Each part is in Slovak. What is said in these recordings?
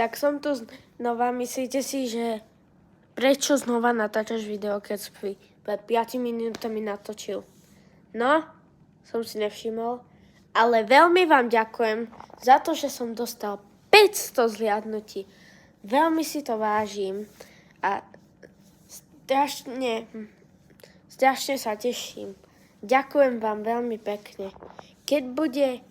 Tak som tu znova. Myslíte si, že prečo znova natáčaš video, keď si pred 5 minútami natočil? No, som si nevšimol. Ale veľmi vám ďakujem za to, že som dostal 500 zliadnutí. Veľmi si to vážim a strašne sa teším. Ďakujem vám veľmi pekne. Keď bude,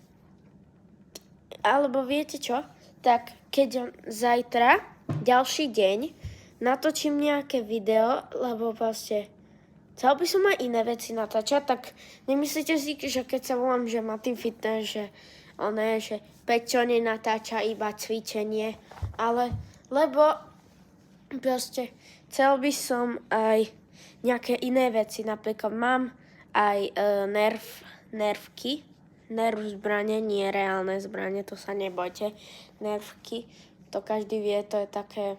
alebo viete čo, tak keď zajtra, ďalší deň, natočím nejaké video, lebo proste chcel by som aj iné veci natáčať, tak nemyslíte si, že keď sa volám, že Martin Fitness, že Peťo nenatáča iba cvičenie, ale lebo proste chcel by som aj nejaké iné veci, napríklad mám aj nervky, nerv zbranie, nie reálne zbranie, to sa nebojte, nervky, to každý vie, to je také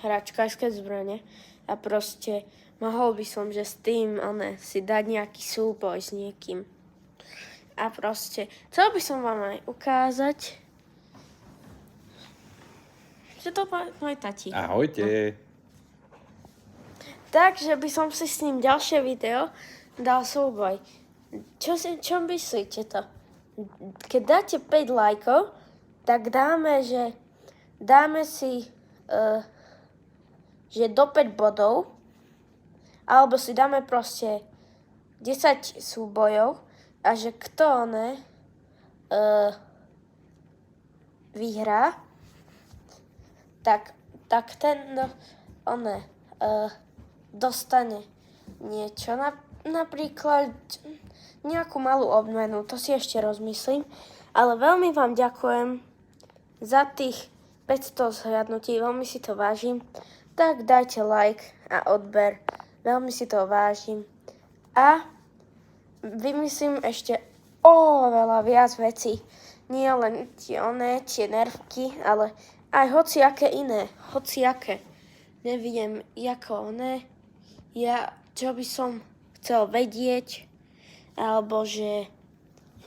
hračkárske zbranie a proste mohol by som, že s tým si dať nejaký súboj s niekým. A proste chcel by som vám aj ukázať, že to môj tati. Ahojte. Takže by som si s ním ďalšie video dal súboj. Čo myslíte to? Keď dáte 5 lajkov, tak dáme si že do 5 bodov, alebo si dáme proste 10 súbojov a že kto vyhrá, tak ten dostane niečo, napríklad nejakú malú odmenu, to si ešte rozmyslím, ale veľmi vám ďakujem za tých 500 zhliadnutí, veľmi si to vážim, tak dajte like a odber, veľmi si to vážim a vymyslím ešte oveľa viac vecí, nie len tie nervky, ale aj hociaké iné, neviem, čo by som chcel vedieť, alebo že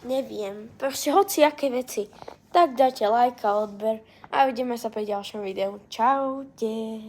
neviem, proste hociaké veci. Tak dajte like a odber a uvidíme sa pri ďalšom videu. Čaute.